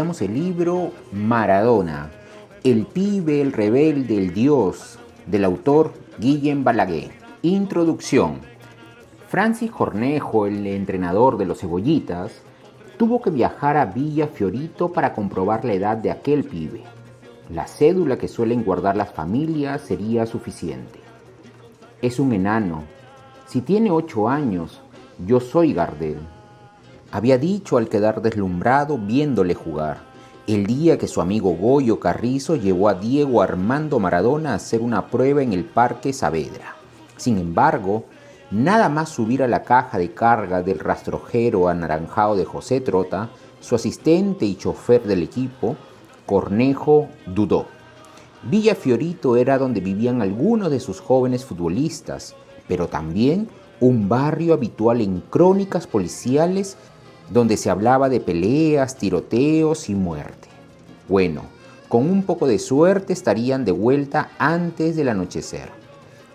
estudiamos el libro Maradona, el pibe, el rebelde, el dios, del autor Guillem Balaguer. Introducción. Francis Cornejo, el entrenador de los Cebollitas, tuvo que viajar a Villa Fiorito para comprobar la edad de aquel pibe. La cédula que suelen guardar las familias sería suficiente. Es un enano. Si tiene 8 años, yo soy Gardel, había dicho al quedar deslumbrado viéndole jugar, el día que su amigo Goyo Carrizo llevó a Diego Armando Maradona a hacer una prueba en el Parque Saavedra. Sin embargo, nada más subir a la caja de carga del rastrojero anaranjado de José Trota, su asistente y chofer del equipo, Cornejo dudó. Villa Fiorito era donde vivían algunos de sus jóvenes futbolistas, pero también un barrio habitual en crónicas policiales donde se hablaba de peleas, tiroteos y muerte. Bueno, con un poco de suerte estarían de vuelta antes del anochecer.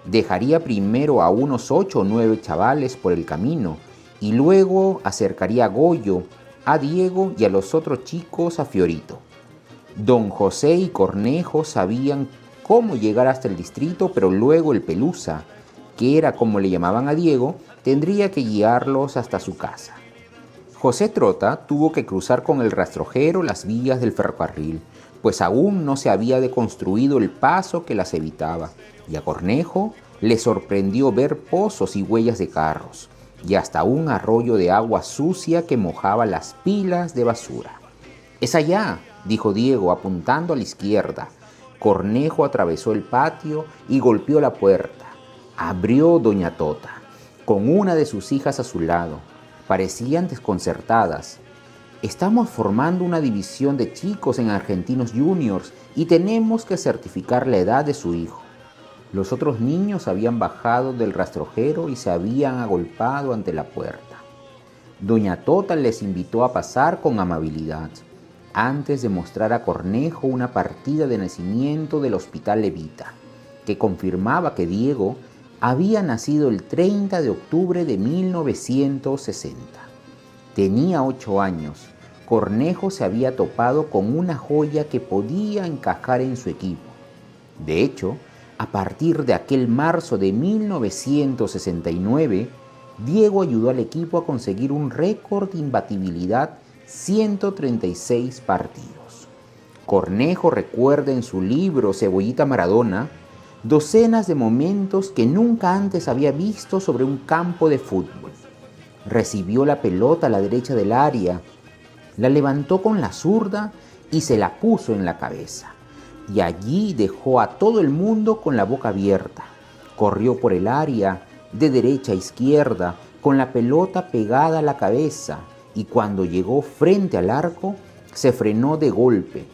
Dejaría primero a unos 8 o 9 chavales por el camino y luego acercaría a Goyo, a Diego y a los otros chicos a Fiorito. Don José y Cornejo sabían cómo llegar hasta el distrito, pero luego el Pelusa, que era como le llamaban a Diego, tendría que guiarlos hasta su casa. José Trota tuvo que cruzar con el rastrojero las vías del ferrocarril, pues aún no se había deconstruido el paso que las evitaba, y a Cornejo le sorprendió ver pozos y huellas de carros, y hasta un arroyo de agua sucia que mojaba las pilas de basura. «Es allá», dijo Diego apuntando a la izquierda. Cornejo atravesó el patio y golpeó la puerta. Abrió doña Tota, con una de sus hijas a su lado. Parecían desconcertadas. «Estamos formando una división de chicos en Argentinos Juniors y tenemos que certificar la edad de su hijo». Los otros niños habían bajado del rastrojero y se habían agolpado ante la puerta. Doña Tota les invitó a pasar con amabilidad, antes de mostrar a Cornejo una partida de nacimiento del Hospital Levita, que confirmaba que Diego había nacido el 30 de octubre de 1960. Tenía 8 años. Cornejo se había topado con una joya que podía encajar en su equipo. De hecho, a partir de aquel marzo de 1969, Diego ayudó al equipo a conseguir un récord de imbatibilidad: 136 partidos. Cornejo recuerda en su libro Cebollita Maradona docenas de momentos que nunca antes había visto sobre un campo de fútbol. Recibió la pelota a la derecha del área, la levantó con la zurda y se la puso en la cabeza. Y allí dejó a todo el mundo con la boca abierta. Corrió por el área de derecha a izquierda con la pelota pegada a la cabeza y cuando llegó frente al arco se frenó de golpe.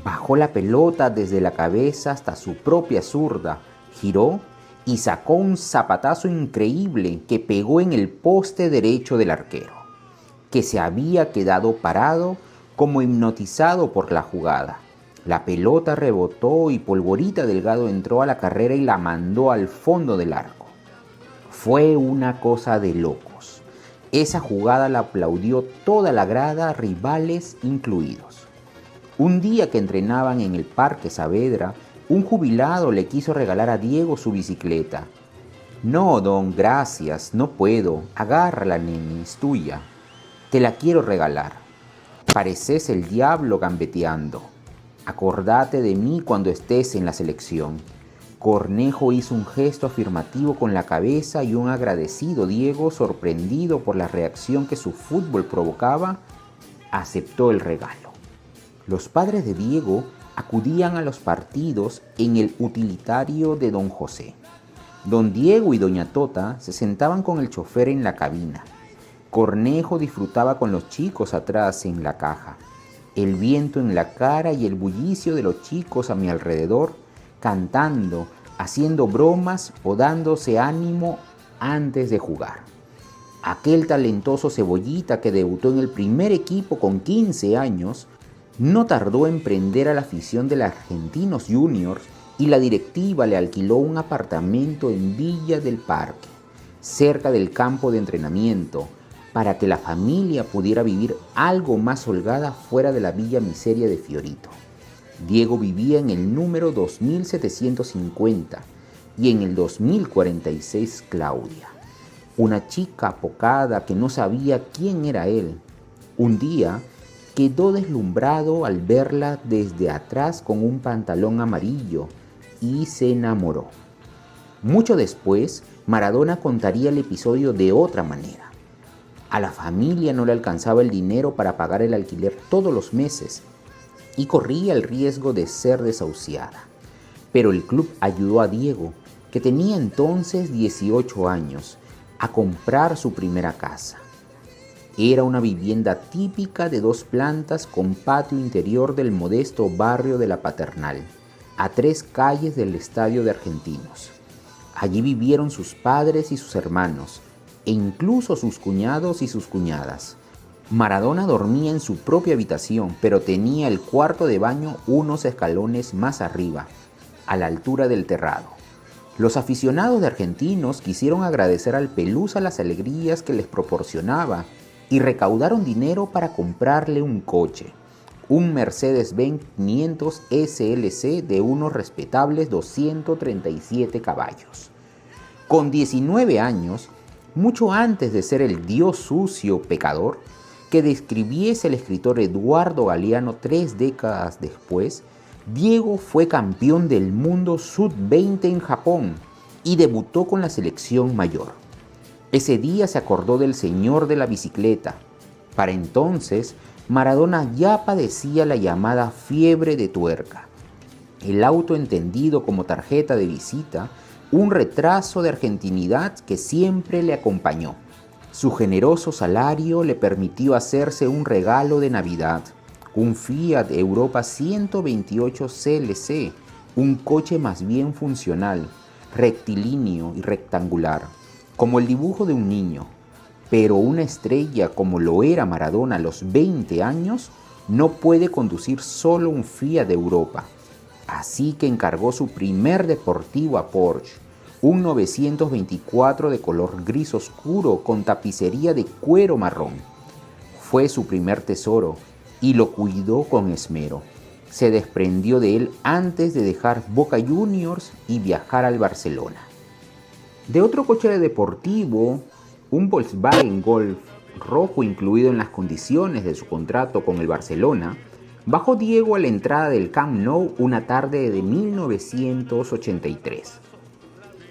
Bajó la pelota desde la cabeza hasta su propia zurda, giró y sacó un zapatazo increíble que pegó en el poste derecho del arquero, que se había quedado parado como hipnotizado por la jugada. La pelota rebotó y Polvorita Delgado entró a la carrera y la mandó al fondo del arco. Fue una cosa de locos. Esa jugada la aplaudió toda la grada, rivales incluidos. Un día que entrenaban en el Parque Saavedra, un jubilado le quiso regalar a Diego su bicicleta. «No, don, gracias, no puedo. Agárrala, nene, es tuya. Te la quiero regalar. Pareces el diablo gambeteando. Acordate de mí cuando estés en la selección». Cornejo hizo un gesto afirmativo con la cabeza y un agradecido Diego, sorprendido por la reacción que su fútbol provocaba, aceptó el regalo. Los padres de Diego acudían a los partidos en el utilitario de don José. Don Diego y doña Tota se sentaban con el chofer en la cabina. Cornejo disfrutaba con los chicos atrás en la caja. El viento en la cara y el bullicio de los chicos a mi alrededor, cantando, haciendo bromas o dándose ánimo antes de jugar. Aquel talentoso Cebollita que debutó en el primer equipo con 15 años, no tardó en prender a la afición de los Argentinos Juniors y la directiva le alquiló un apartamento en Villa del Parque, cerca del campo de entrenamiento, para que la familia pudiera vivir algo más holgada fuera de la villa miseria de Fiorito. Diego vivía en el número 2750 y en el 2046 Claudia, una chica apocada que no sabía quién era él. Un día quedó deslumbrado al verla desde atrás con un pantalón amarillo y se enamoró. Mucho después, Maradona contaría el episodio de otra manera. A la familia no le alcanzaba el dinero para pagar el alquiler todos los meses y corría el riesgo de ser desahuciada. Pero el club ayudó a Diego, que tenía entonces 18 años, a comprar su primera casa. Era una vivienda típica de 2 plantas con patio interior del modesto barrio de La Paternal, a 3 calles del Estadio de Argentinos. Allí vivieron sus padres y sus hermanos, e incluso sus cuñados y sus cuñadas. Maradona dormía en su propia habitación, pero tenía el cuarto de baño unos escalones más arriba, a la altura del terrado. Los aficionados de Argentinos quisieron agradecer al Pelusa las alegrías que les proporcionaba y recaudaron dinero para comprarle un coche, un Mercedes-Benz 500 SLC de unos respetables 237 caballos. Con 19 años, mucho antes de ser el dios sucio pecador que describiese el escritor Eduardo Galeano 3 décadas después, Diego fue campeón del mundo sub-20 en Japón y debutó con la selección mayor. Ese día se acordó del señor de la bicicleta. Para entonces, Maradona ya padecía la llamada fiebre de tuerca. El auto entendido como tarjeta de visita, un retraso de argentinidad que siempre le acompañó. Su generoso salario le permitió hacerse un regalo de Navidad, un Fiat Europa 128 CLC, un coche más bien funcional, rectilíneo y rectangular, como el dibujo de un niño. Pero una estrella como lo era Maradona a los 20 años no puede conducir solo un Fiat Europa. Así que encargó su primer deportivo a Porsche, un 924 de color gris oscuro con tapicería de cuero marrón. Fue su primer tesoro y lo cuidó con esmero. Se desprendió de él antes de dejar Boca Juniors y viajar al Barcelona. De otro coche deportivo, un Volkswagen Golf rojo incluido en las condiciones de su contrato con el Barcelona, bajó Diego a la entrada del Camp Nou una tarde de 1983.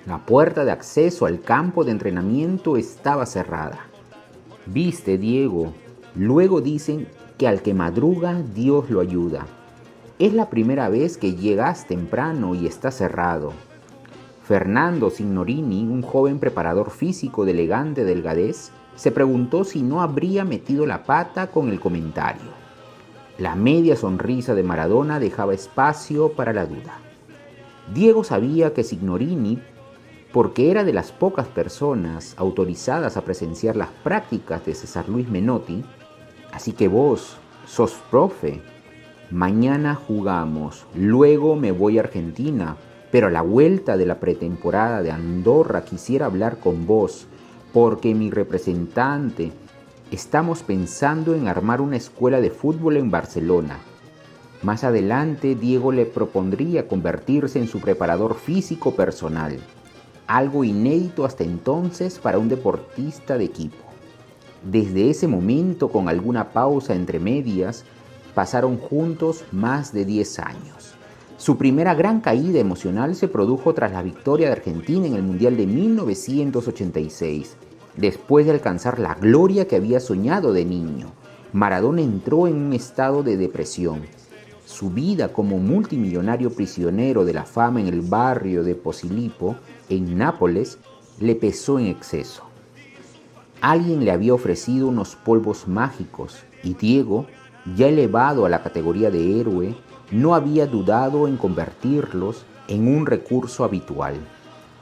La puerta de acceso al campo de entrenamiento estaba cerrada. «Viste, Diego, luego dicen que al que madruga Dios lo ayuda. Es la primera vez que llegas temprano y está cerrado». Fernando Signorini, un joven preparador físico de elegante delgadez, se preguntó si no habría metido la pata con el comentario. La media sonrisa de Maradona dejaba espacio para la duda. Diego sabía que Signorini, porque era de las pocas personas autorizadas a presenciar las prácticas de César Luis Menotti, así que vos sos profe. Mañana jugamos, luego me voy a Argentina, pero a la vuelta de la pretemporada de Andorra quisiera hablar con vos, porque mi representante, estamos pensando en armar una escuela de fútbol en Barcelona. Más adelante, Diego le propondría convertirse en su preparador físico personal, algo inédito hasta entonces para un deportista de equipo. Desde ese momento, con alguna pausa entre medias, pasaron juntos más de 10 años. Su primera gran caída emocional se produjo tras la victoria de Argentina en el Mundial de 1986. Después de alcanzar la gloria que había soñado de niño, Maradona entró en un estado de depresión. Su vida como multimillonario prisionero de la fama en el barrio de Posillipo, en Nápoles, le pesó en exceso. Alguien le había ofrecido unos polvos mágicos y Diego, ya elevado a la categoría de héroe, no había dudado en convertirlos en un recurso habitual.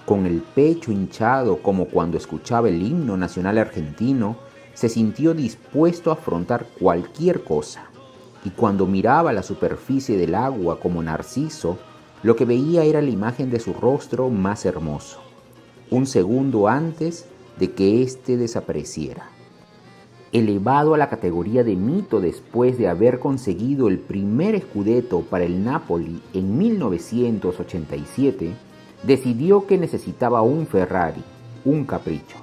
Con el pecho hinchado como cuando escuchaba el himno nacional argentino, se sintió dispuesto a afrontar cualquier cosa. Y cuando miraba la superficie del agua como Narciso, lo que veía era la imagen de su rostro más hermoso, un segundo antes de que éste desapareciera. Elevado a la categoría de mito después de haber conseguido el primer scudetto para el Napoli en 1987, decidió que necesitaba un Ferrari, un capricho.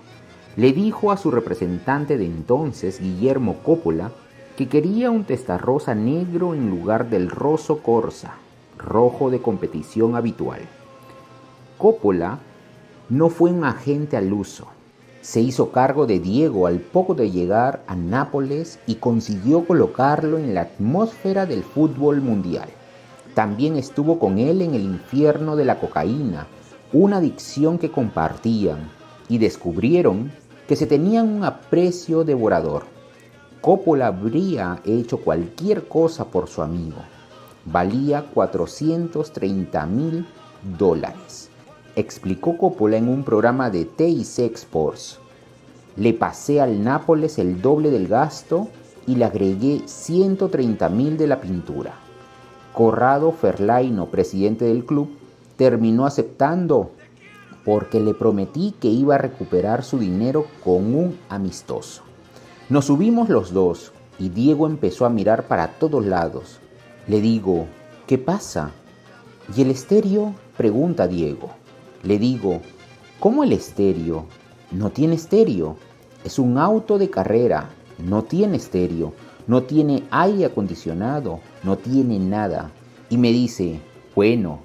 Le dijo a su representante de entonces, Guillermo Coppola, que quería un Testarossa negro en lugar del Rosso Corsa, rojo de competición habitual. Coppola no fue un agente al uso. Se hizo cargo de Diego al poco de llegar a Nápoles y consiguió colocarlo en la atmósfera del fútbol mundial. También estuvo con él en el infierno de la cocaína, una adicción que compartían, y descubrieron que se tenían un aprecio devorador. Coppola habría hecho cualquier cosa por su amigo. Valía $430,000, explicó Coppola en un programa de TIC Sports. Le pasé al Nápoles el doble del gasto y le agregué 130,000 de la pintura. Corrado Ferlaino, presidente del club, terminó aceptando porque le prometí que iba a recuperar su dinero con un amistoso. Nos subimos los dos y Diego empezó a mirar para todos lados. Le digo, ¿qué pasa? ¿Y el estéreo?, pregunta Diego. Le digo, ¿cómo el estéreo? No tiene estéreo. Es un auto de carrera. No tiene estéreo. No tiene aire acondicionado. No tiene nada. Y me dice, bueno,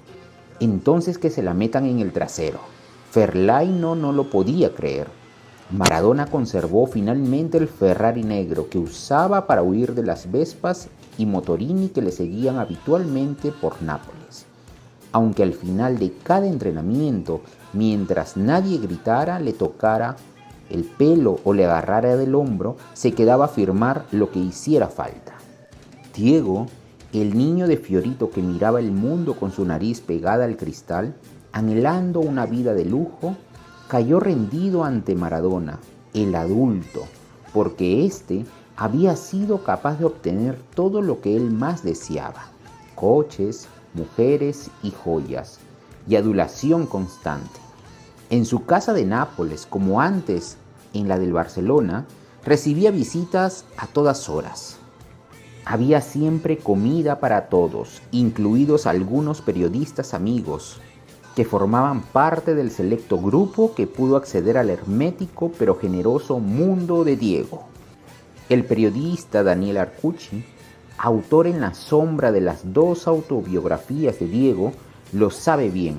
entonces que se la metan en el trasero. Ferlaino no lo podía creer. Maradona conservó finalmente el Ferrari negro que usaba para huir de las Vespas y motorini que le seguían habitualmente por Nápoles. Aunque al final de cada entrenamiento, mientras nadie gritara, le tocara el pelo o le agarrara del hombro, se quedaba a firmar lo que hiciera falta. Diego, el niño de Fiorito que miraba el mundo con su nariz pegada al cristal, anhelando una vida de lujo, cayó rendido ante Maradona, el adulto, porque éste había sido capaz de obtener todo lo que él más deseaba: coches, mujeres y joyas, y adulación constante. En su casa de Nápoles, como antes en la del Barcelona, recibía visitas a todas horas. Había siempre comida para todos, incluidos algunos periodistas amigos, que formaban parte del selecto grupo que pudo acceder al hermético pero generoso mundo de Diego. El periodista Daniel Arcucci, autor en la sombra de las 2 autobiografías de Diego, lo sabe bien.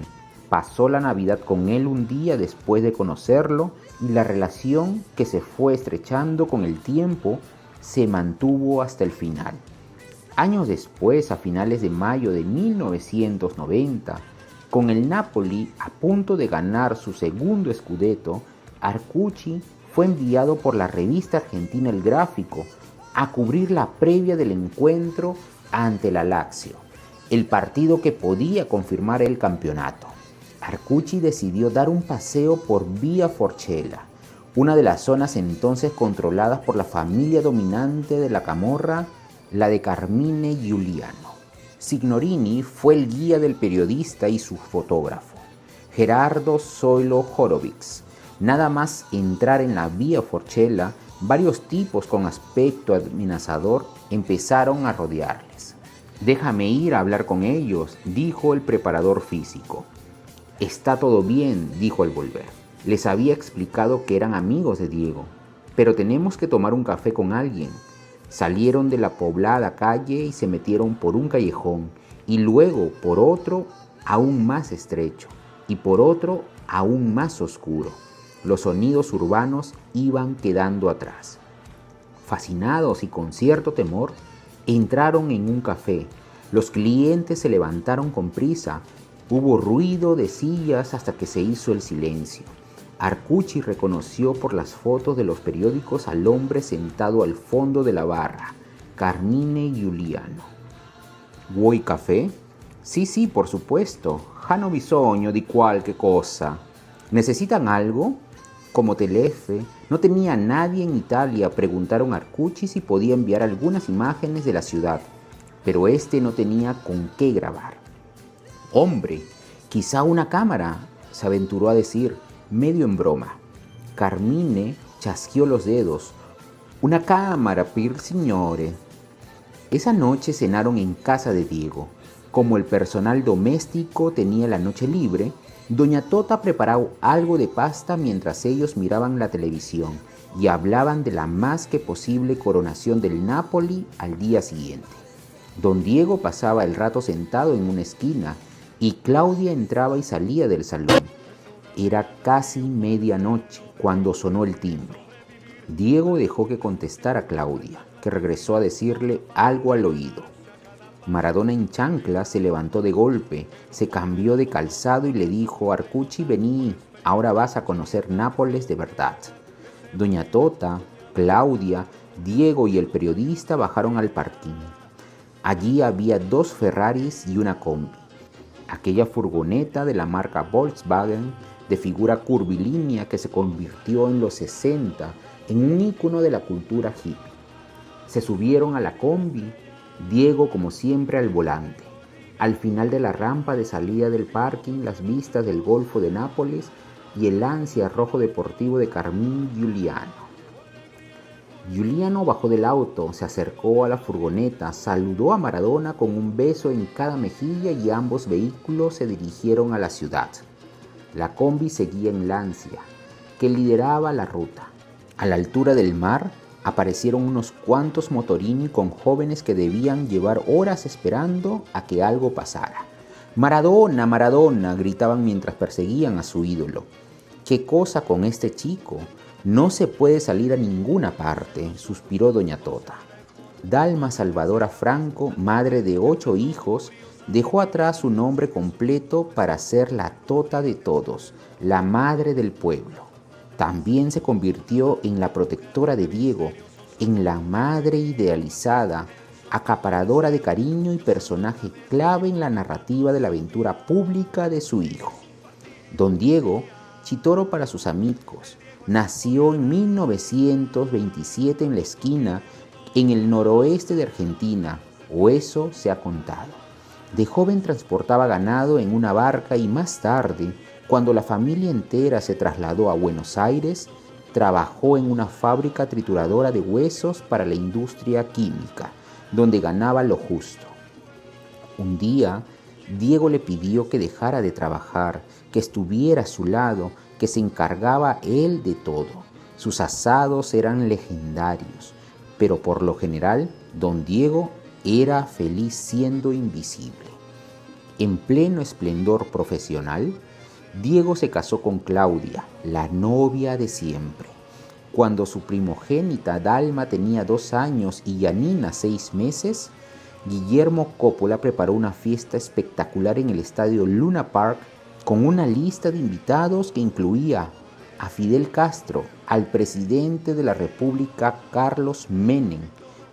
Pasó la Navidad con él un día después de conocerlo y la relación, que se fue estrechando con el tiempo, se mantuvo hasta el final. Años después, a finales de mayo de 1990, con el Napoli a punto de ganar su segundo scudetto, Arcucci fue enviado por la revista argentina El Gráfico a cubrir la previa del encuentro ante la Lazio, el partido que podía confirmar el campeonato. Arcucci decidió dar un paseo por Via Forcella, una de las zonas entonces controladas por la familia dominante de la Camorra, la de Carmine Giuliano. Signorini fue el guía del periodista y su fotógrafo, Gerardo Zoilo Horowitz. Nada más entrar en la Via Forcella, varios tipos con aspecto amenazador empezaron a rodearles. «Déjame ir a hablar con ellos», dijo el preparador físico. «Está todo bien», dijo al volver. Les había explicado que eran amigos de Diego. «Pero tenemos que tomar un café con alguien». Salieron de la poblada calle y se metieron por un callejón, y luego por otro aún más estrecho, y por otro aún más oscuro. Los sonidos urbanos iban quedando atrás. Fascinados y con cierto temor, entraron en un café. Los clientes se levantaron con prisa. Hubo ruido de sillas hasta que se hizo el silencio. Arcucci reconoció por las fotos de los periódicos al hombre sentado al fondo de la barra, Carmine Giuliano. «¿Vuoi café?» Sí, por supuesto. Hanno bisogno di qualche cosa». «¿Necesitan algo?» Como Telefe no tenía nadie en Italia, preguntaron a Arcucci si podía enviar algunas imágenes de la ciudad, pero este no tenía con qué grabar. «Hombre, quizá una cámara», se aventuró a decir, medio en broma. Carmine chasqueó los dedos. Una cámara, per signore. Esa noche cenaron en casa de Diego. Como el personal doméstico tenía la noche libre, doña Tota preparó algo de pasta mientras ellos miraban la televisión y hablaban de la más que posible coronación del Napoli al día siguiente. Don Diego pasaba el rato sentado en una esquina y Claudia entraba y salía del salón. Era casi medianoche cuando sonó el timbre. Diego dejó que contestara Claudia, que regresó a decirle algo al oído. Maradona en chancla se levantó de golpe, se cambió de calzado y le dijo: Arcucci, vení, ahora vas a conocer Nápoles de verdad. Doña Tota, Claudia, Diego y el periodista bajaron al parking. Allí había 2 Ferraris y una combi. Aquella furgoneta de la marca Volkswagen, de figura curvilínea que se convirtió en los 60 en un ícono de la cultura hippie. Se subieron a la combi, Diego como siempre al volante. Al final de la rampa de salida del parking, las vistas del Golfo de Nápoles y el ansia rojo deportivo de Carmine Giuliano. Giuliano bajó del auto, se acercó a la furgoneta, saludó a Maradona con un beso en cada mejilla y ambos vehículos se dirigieron a la ciudad. La combi seguía en Lancia, que lideraba la ruta. A la altura del mar aparecieron unos cuantos motorini con jóvenes que debían llevar horas esperando a que algo pasara. ¡Maradona, Maradona!, gritaban mientras perseguían a su ídolo. ¿Qué cosa con este chico? No se puede salir a ninguna parte, suspiró doña Tota. Dalma Salvadora Franco, madre de 8 hijos, dejó atrás su nombre completo para ser la Tota de todos, la madre del pueblo. También se convirtió en la protectora de Diego, en la madre idealizada, acaparadora de cariño y personaje clave en la narrativa de la aventura pública de su hijo. Don Diego, chitoro para sus amigos, nació en 1927 en la esquina, en el noroeste de Argentina, o eso se ha contado. De joven transportaba ganado en una barca y más tarde, cuando la familia entera se trasladó a Buenos Aires, trabajó en una fábrica trituradora de huesos para la industria química, donde ganaba lo justo. Un día, Diego le pidió que dejara de trabajar, que estuviera a su lado, que se encargaba él de todo. Sus asados eran legendarios, pero por lo general, don Diego era feliz siendo invisible. En pleno esplendor profesional, Diego se casó con Claudia, la novia de siempre. Cuando su primogénita Dalma tenía 2 años y Janina 6 meses, Guillermo Coppola preparó una fiesta espectacular en el estadio Luna Park con una lista de invitados que incluía a Fidel Castro, al presidente de la República Carlos Menem,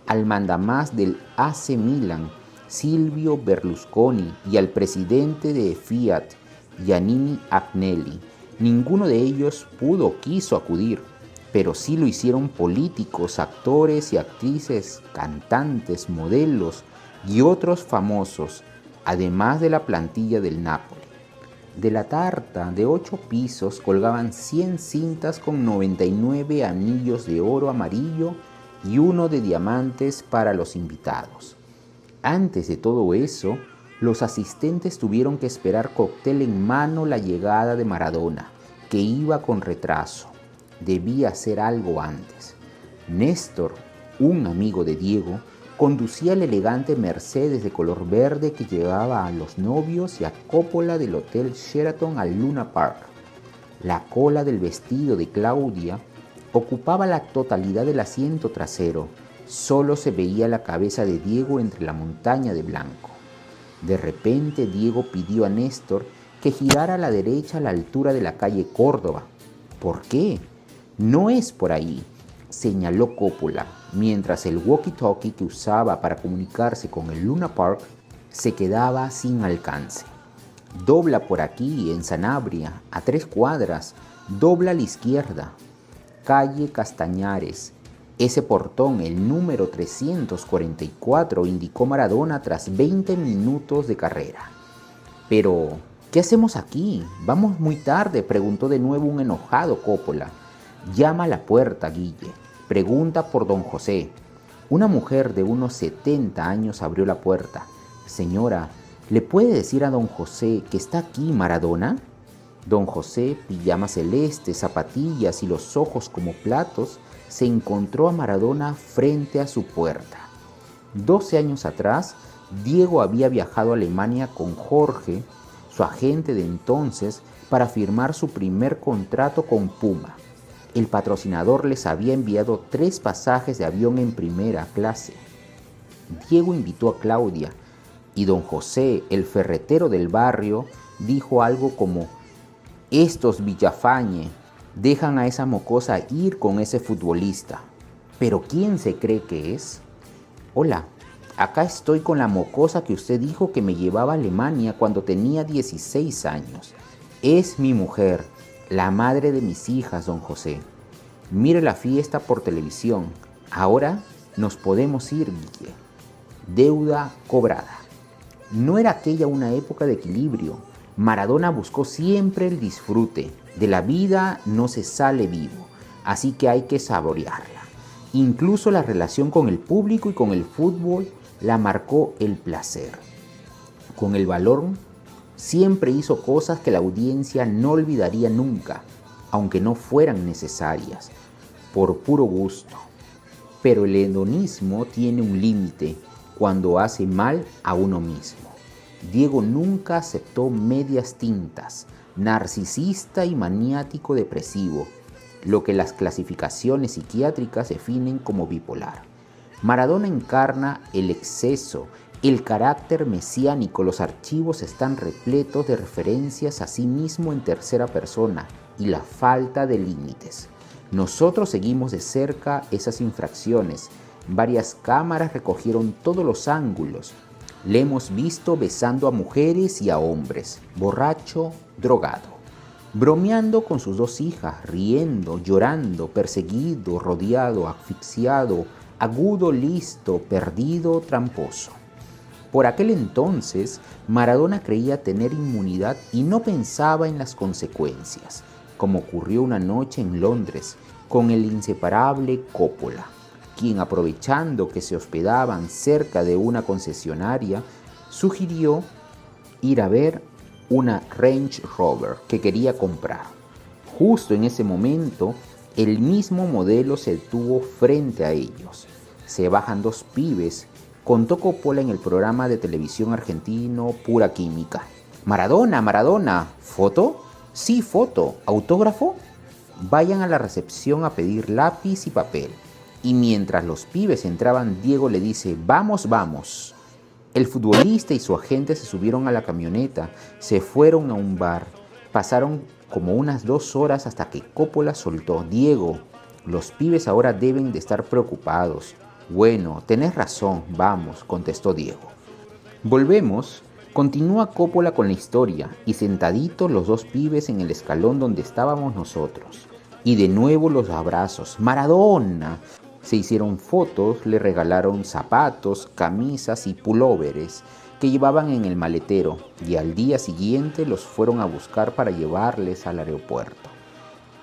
al mandamás del AC Milan, Silvio Berlusconi, y al presidente de Fiat, Giannini Agnelli. Ninguno de ellos pudo o quiso acudir, pero sí lo hicieron políticos, actores y actrices, cantantes, modelos y otros famosos, además de la plantilla del Napoli. De la tarta de 8 pisos colgaban 100 cintas con 99 anillos de oro amarillo y uno de diamantes para los invitados. Antes de todo eso, los asistentes tuvieron que esperar cóctel en mano la llegada de Maradona, que iba con retraso. Debía hacer algo antes. Néstor, un amigo de Diego, conducía el elegante Mercedes de color verde que llevaba a los novios y a Coppola del Hotel Sheraton al Luna Park. La cola del vestido de Claudia ocupaba la totalidad del asiento trasero. Solo se veía la cabeza de Diego entre la montaña de blanco. De repente Diego pidió a Néstor que girara a la derecha a la altura de la calle Córdoba. ¿Por qué? No es por ahí, señaló Coppola, mientras el walkie-talkie que usaba para comunicarse con el Luna Park se quedaba sin alcance. Dobla por aquí, en Sanabria, a 3 cuadras, dobla a la izquierda. Calle Castañares. Ese portón, el número 344, indicó Maradona tras 20 minutos de carrera. Pero, ¿qué hacemos aquí? Vamos muy tarde, preguntó de nuevo un enojado Coppola. Llama a la puerta, Guille. Pregunta por don José. Una mujer de unos 70 años abrió la puerta. Señora, ¿le puede decir a don José que está aquí Maradona? Don José, pijama celeste, zapatillas y los ojos como platos, se encontró a Maradona frente a su puerta. 12 años atrás, Diego había viajado a Alemania con Jorge, su agente de entonces, para firmar su primer contrato con Puma. El patrocinador les había enviado 3 pasajes de avión en primera clase. Diego invitó a Claudia y don José, el ferretero del barrio, dijo algo como: estos Villafañe dejan a esa mocosa ir con ese futbolista. ¿Pero quién se cree que es? Hola, acá estoy con la mocosa que usted dijo que me llevaba a Alemania cuando tenía 16 años. Es mi mujer, la madre de mis hijas, don José. Mire la fiesta por televisión. Ahora nos podemos ir, Guille. Deuda cobrada. No era aquella una época de equilibrio. Maradona buscó siempre el disfrute. De la vida no se sale vivo, así que hay que saborearla. Incluso la relación con el público y con el fútbol la marcó el placer. Con el balón siempre hizo cosas que la audiencia no olvidaría nunca, aunque no fueran necesarias, por puro gusto. Pero el hedonismo tiene un límite cuando hace mal a uno mismo. Diego nunca aceptó medias tintas, narcisista y maniático depresivo, lo que las clasificaciones psiquiátricas definen como bipolar. Maradona encarna el exceso, el carácter mesiánico. Los archivos están repletos de referencias a sí mismo en tercera persona y la falta de límites. Nosotros seguimos de cerca esas infracciones. Varias cámaras recogieron todos los ángulos. Le hemos visto besando a mujeres y a hombres, borracho, drogado, bromeando con sus 2 hijas, riendo, llorando, perseguido, rodeado, asfixiado, agudo, listo, perdido, tramposo. Por aquel entonces, Maradona creía tener inmunidad y no pensaba en las consecuencias, como ocurrió una noche en Londres con el inseparable Coppola, quien, aprovechando que se hospedaban cerca de una concesionaria, sugirió ir a ver una Range Rover que quería comprar. Justo en ese momento, el mismo modelo se detuvo frente a ellos. Se bajan 2 pibes, contó Coppola en el programa de televisión argentino Pura Química. Maradona, Maradona, ¿foto? Sí, foto. ¿Autógrafo? Vayan a la recepción a pedir lápiz y papel. Y mientras los pibes entraban, Diego le dice: vamos, vamos. El futbolista y su agente se subieron a la camioneta, se fueron a un bar. Pasaron como unas 2 horas hasta que Coppola soltó: Diego, los pibes ahora deben de estar preocupados. Bueno, tenés razón, vamos, contestó Diego. Volvemos. Continúa Coppola con la historia y sentaditos los 2 pibes en el escalón donde estábamos nosotros. Y de nuevo los abrazos. ¡Maradona! Se hicieron fotos, le regalaron zapatos, camisas y pulóveres que llevaban en el maletero y al día siguiente los fueron a buscar para llevarles al aeropuerto.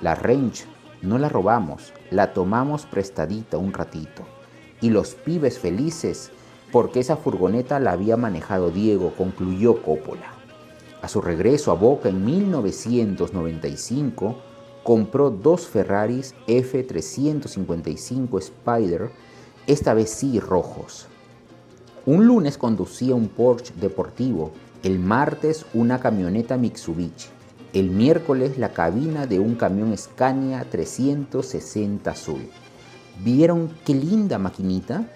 La Range no la robamos, la tomamos prestadita un ratito. Y los pibes felices porque esa furgoneta la había manejado Diego, concluyó Coppola. A su regreso a Boca en 1995, compró 2 Ferraris F355 Spider, esta vez sí rojos. Un lunes conducía un Porsche deportivo, el martes una camioneta Mitsubishi, el miércoles la cabina de un camión Scania 360 azul. ¿Vieron qué linda maquinita?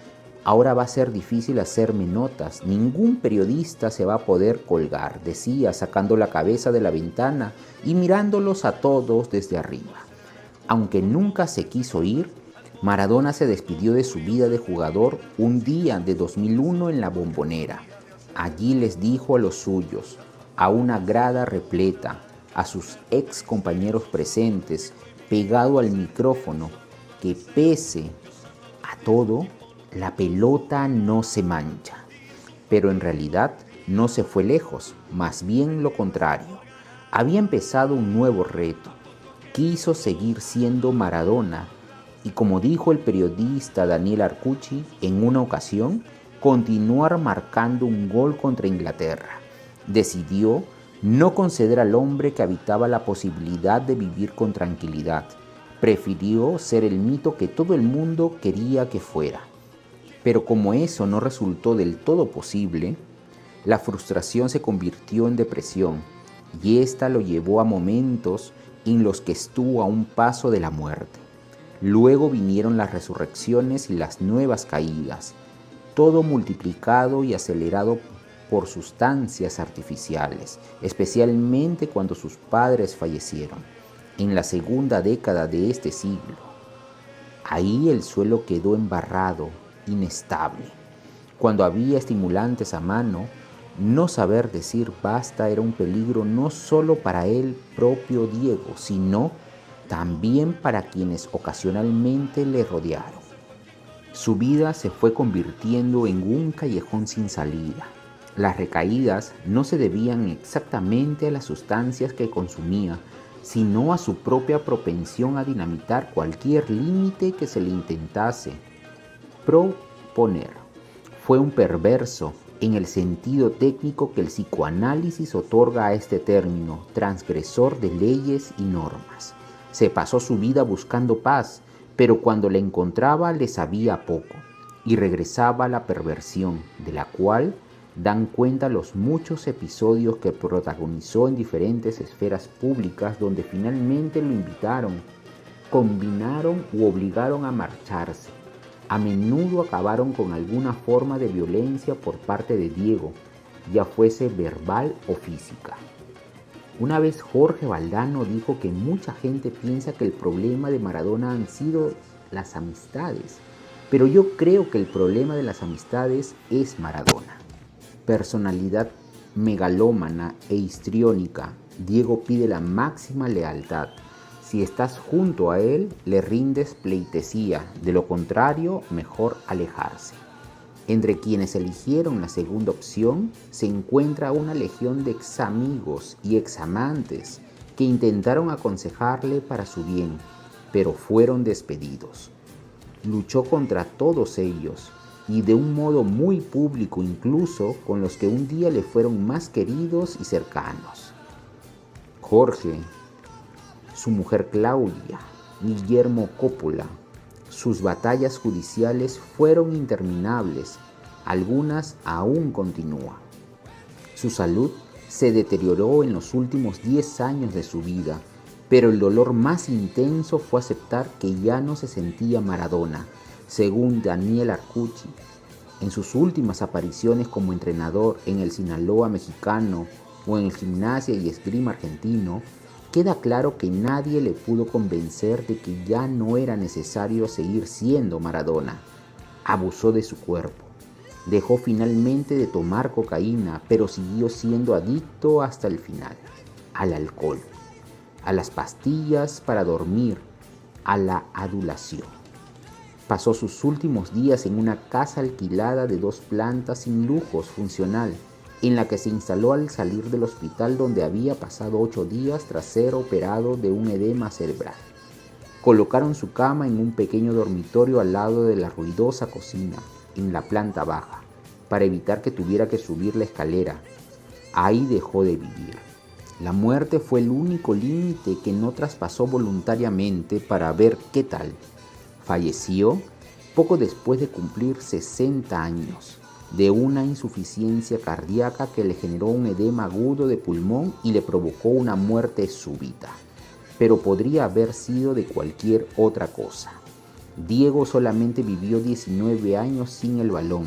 Ahora va a ser difícil hacerme notas, ningún periodista se va a poder colgar, decía, sacando la cabeza de la ventana y mirándolos a todos desde arriba. Aunque nunca se quiso ir, Maradona se despidió de su vida de jugador un día de 2001 en la Bombonera. Allí les dijo a los suyos, a una grada repleta, a sus ex compañeros presentes, pegado al micrófono, que pese a todo, la pelota no se mancha. Pero en realidad no se fue lejos, más bien lo contrario. Había empezado un nuevo reto. Quiso seguir siendo Maradona y, como dijo el periodista Daniel Arcucci en una ocasión, continuar marcando un gol contra Inglaterra. Decidió no conceder al hombre que habitaba la posibilidad de vivir con tranquilidad. Prefirió ser el mito que todo el mundo quería que fuera. Pero como eso no resultó del todo posible, la frustración se convirtió en depresión y esta lo llevó a momentos en los que estuvo a un paso de la muerte. Luego vinieron las resurrecciones y las nuevas caídas, todo multiplicado y acelerado por sustancias artificiales, especialmente cuando sus padres fallecieron, en la segunda década de este siglo. Ahí el suelo quedó embarrado, inestable. Cuando había estimulantes a mano, no saber decir basta era un peligro no solo para el propio Diego, sino también para quienes ocasionalmente le rodearon. Su vida se fue convirtiendo en un callejón sin salida. Las recaídas no se debían exactamente a las sustancias que consumía, sino a su propia propensión a dinamitar cualquier límite que se le intentase proponer. Fue un perverso en el sentido técnico que el psicoanálisis otorga a este término, transgresor de leyes y normas. Se pasó su vida buscando paz, pero cuando la encontraba le sabía poco y regresaba a la perversión, de la cual dan cuenta los muchos episodios que protagonizó en diferentes esferas públicas donde finalmente lo invitaron, combinaron u obligaron a marcharse. A menudo acabaron con alguna forma de violencia por parte de Diego, ya fuese verbal o física. Una vez Jorge Valdano dijo que mucha gente piensa que el problema de Maradona han sido las amistades, pero yo creo que el problema de las amistades es Maradona. Personalidad megalómana e histriónica, Diego pide la máxima lealtad. Si estás junto a él, le rindes pleitesía, de lo contrario, mejor alejarse. Entre quienes eligieron la segunda opción se encuentra una legión de examigos y examantes que intentaron aconsejarle para su bien, pero fueron despedidos. Luchó contra todos ellos y de un modo muy público, incluso con los que un día le fueron más queridos y cercanos. Jorge, su mujer Claudia, Guillermo Coppola. Sus batallas judiciales fueron interminables, algunas aún continúan. Su salud se deterioró en los últimos 10 años de su vida, pero el dolor más intenso fue aceptar que ya no se sentía Maradona, según Daniel Arcucci. En sus últimas apariciones como entrenador en el Sinaloa mexicano o en el Gimnasia y Esgrima argentino, queda claro que nadie le pudo convencer de que ya no era necesario seguir siendo Maradona. Abusó de su cuerpo. Dejó finalmente de tomar cocaína, pero siguió siendo adicto hasta el final. Al alcohol, a las pastillas para dormir, a la adulación. Pasó sus últimos días en una casa alquilada de 2 plantas sin lujos, funcional, en la que se instaló al salir del hospital donde había pasado 8 días tras ser operado de un edema cerebral. Colocaron su cama en un pequeño dormitorio al lado de la ruidosa cocina, en la planta baja, para evitar que tuviera que subir la escalera. Ahí dejó de vivir. La muerte fue el único límite que no traspasó voluntariamente para ver qué tal. Falleció poco después de cumplir 60 años. De una insuficiencia cardíaca que le generó un edema agudo de pulmón y le provocó una muerte súbita. Pero podría haber sido de cualquier otra cosa. Diego solamente vivió 19 años sin el balón.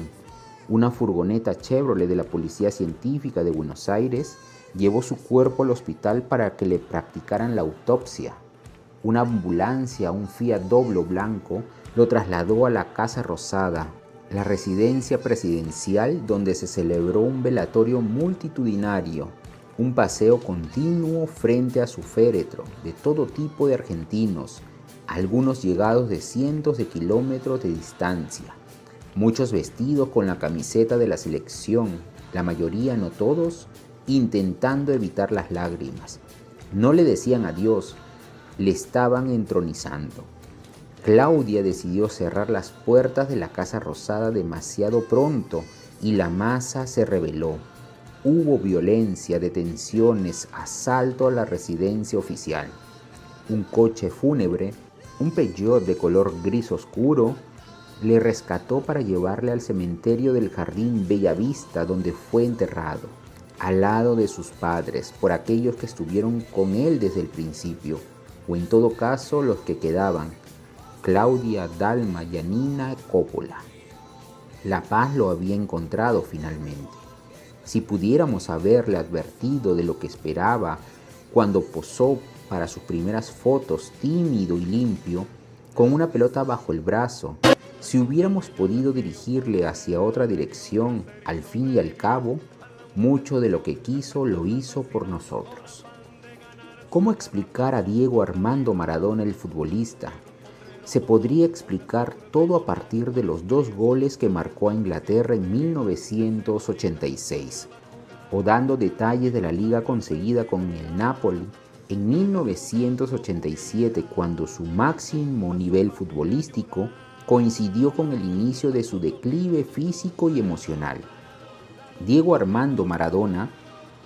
Una furgoneta Chevrolet de la Policía Científica de Buenos Aires llevó su cuerpo al hospital para que le practicaran la autopsia. Una ambulancia, un Fiat Doblo blanco, lo trasladó a la Casa Rosada, la residencia presidencial donde se celebró un velatorio multitudinario, un paseo continuo frente a su féretro de todo tipo de argentinos, algunos llegados de cientos de kilómetros de distancia, muchos vestidos con la camiseta de la selección, la mayoría, no todos, intentando evitar las lágrimas. No le decían adiós, le estaban entronizando. Claudia decidió cerrar las puertas de la Casa Rosada demasiado pronto y la masa se rebeló. Hubo violencia, detenciones, asalto a la residencia oficial. Un coche fúnebre, un Peugeot de color gris oscuro, le rescató para llevarle al cementerio del Jardín Bellavista, donde fue enterrado, al lado de sus padres, por aquellos que estuvieron con él desde el principio, o en todo caso los que quedaban, Claudia, Dalma, Janina, Coppola. La paz lo había encontrado finalmente. Si pudiéramos haberle advertido de lo que esperaba cuando posó para sus primeras fotos, tímido y limpio, con una pelota bajo el brazo, si hubiéramos podido dirigirle hacia otra dirección, al fin y al cabo, mucho de lo que quiso lo hizo por nosotros. ¿Cómo explicar a Diego Armando Maradona el futbolista? Se podría explicar todo a partir de los 2 goles que marcó a Inglaterra en 1986, o dando detalles de la liga conseguida con el Napoli en 1987, cuando su máximo nivel futbolístico coincidió con el inicio de su declive físico y emocional. Diego Armando Maradona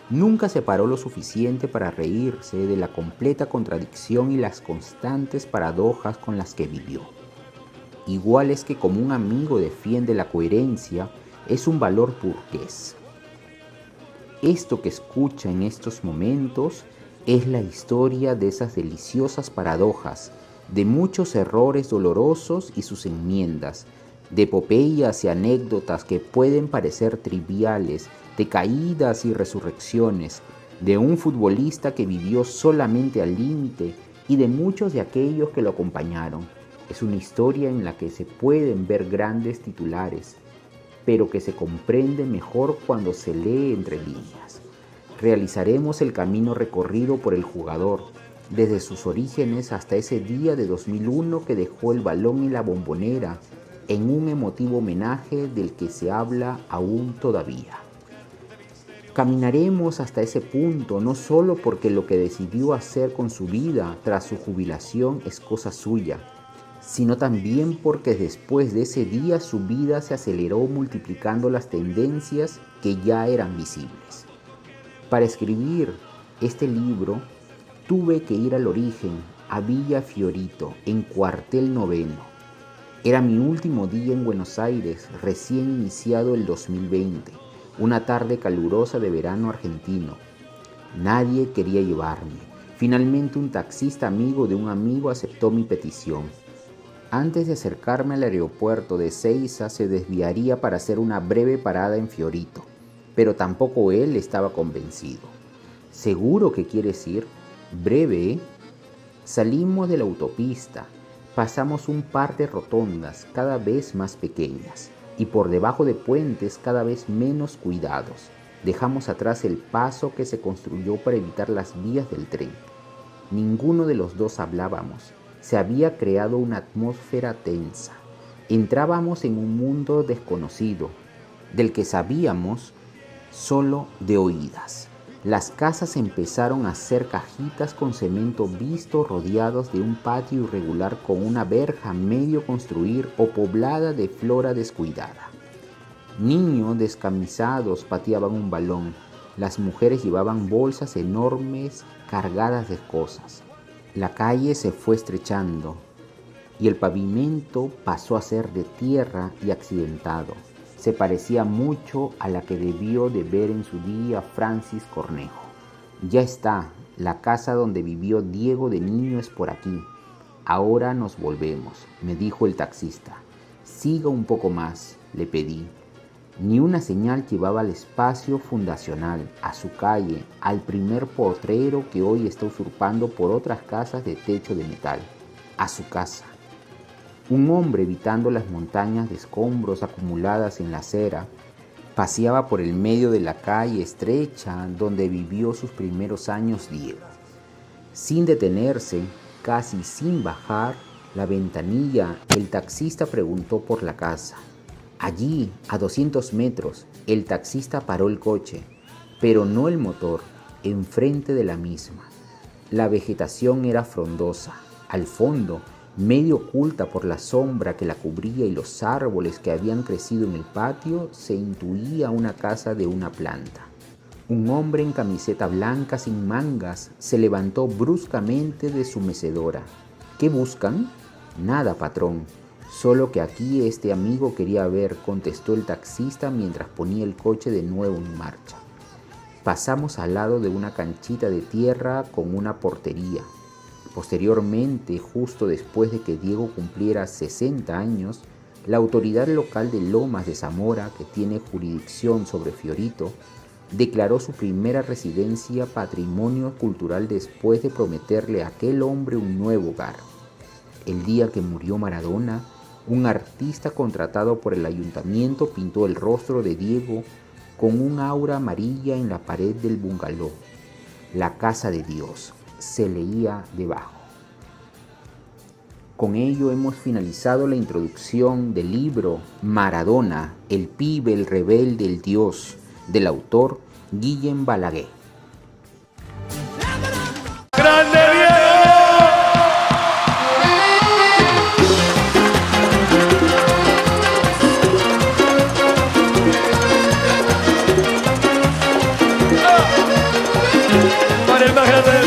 nunca se paró lo suficiente para reírse de la completa contradicción y las constantes paradojas con las que vivió. Igual es que como un amigo defiende la coherencia, es un valor burgués. Esto que escucha en estos momentos es la historia de esas deliciosas paradojas, de muchos errores dolorosos y sus enmiendas, de epopeyas y anécdotas que pueden parecer triviales, de caídas y resurrecciones, de un futbolista que vivió solamente al límite y de muchos de aquellos que lo acompañaron. Es una historia en la que se pueden ver grandes titulares, pero que se comprende mejor cuando se lee entre líneas. Realizaremos el camino recorrido por el jugador, desde sus orígenes hasta ese día de 2001 que dejó el balón en la Bombonera, en un emotivo homenaje del que se habla aún todavía. Caminaremos hasta ese punto no solo porque lo que decidió hacer con su vida tras su jubilación es cosa suya, sino también porque después de ese día su vida se aceleró multiplicando las tendencias que ya eran visibles. Para escribir este libro tuve que ir al origen, a Villa Fiorito, en Cuartel Noveno. Era mi último día en Buenos Aires, recién iniciado el 2020, una tarde calurosa de verano argentino. Nadie quería llevarme. Finalmente un taxista amigo de un amigo aceptó mi petición. Antes de acercarme al aeropuerto de Ezeiza se desviaría para hacer una breve parada en Fiorito, pero tampoco él estaba convencido. ¿Seguro que quieres ir? ¿Breve, eh? Salimos de la autopista. Pasamos un par de rotondas cada vez más pequeñas y por debajo de puentes cada vez menos cuidados. Dejamos atrás el paso que se construyó para evitar las vías del tren. Ninguno de los dos hablábamos. Se había creado una atmósfera tensa. Entrábamos en un mundo desconocido, del que sabíamos solo de oídas. Las casas empezaron a ser cajitas con cemento visto rodeados de un patio irregular con una verja medio construir o poblada de flora descuidada. Niños descamisados pateaban un balón. Las mujeres llevaban bolsas enormes cargadas de cosas. La calle se fue estrechando y el pavimento pasó a ser de tierra y accidentado. Se parecía mucho a la que debió de ver en su día Francis Cornejo. Ya está, la casa donde vivió Diego de niño es por aquí. Ahora nos volvemos, me dijo el taxista. Siga un poco más, le pedí. Ni una señal llevaba al espacio fundacional, a su calle, al primer potrero que hoy está usurpando por otras casas de techo de metal, a su casa. Un hombre, evitando las montañas de escombros acumuladas en la acera, paseaba por el medio de la calle estrecha donde vivió sus primeros años Diego. Sin detenerse, casi sin bajar la ventanilla, el taxista preguntó por la casa. Allí, a 200 metros, el taxista paró el coche, pero no el motor, enfrente de la misma. La vegetación era frondosa. Al fondo, Medio oculta por la sombra que la cubría y los árboles que habían crecido en el patio, se intuía una casa de una planta. Un hombre en camiseta blanca sin mangas se levantó bruscamente de su mecedora. ¿Qué buscan? Nada, patrón. Solo que aquí este amigo quería ver, contestó el taxista mientras ponía el coche de nuevo en marcha. Pasamos al lado de una canchita de tierra con una portería. Posteriormente, justo después de que Diego cumpliera 60 años, la autoridad local de Lomas de Zamora, que tiene jurisdicción sobre Fiorito, declaró su primera residencia patrimonio cultural después de prometerle a aquel hombre un nuevo hogar. El día que murió Maradona, un artista contratado por el ayuntamiento pintó el rostro de Diego con un aura amarilla en la pared del bungalow. La casa de Dios, se leía debajo. Con ello hemos finalizado la introducción del libro Maradona, el pibe, el rebelde, el Dios, del autor Guillem Balaguer. ¡Grande Diego! Para el más grande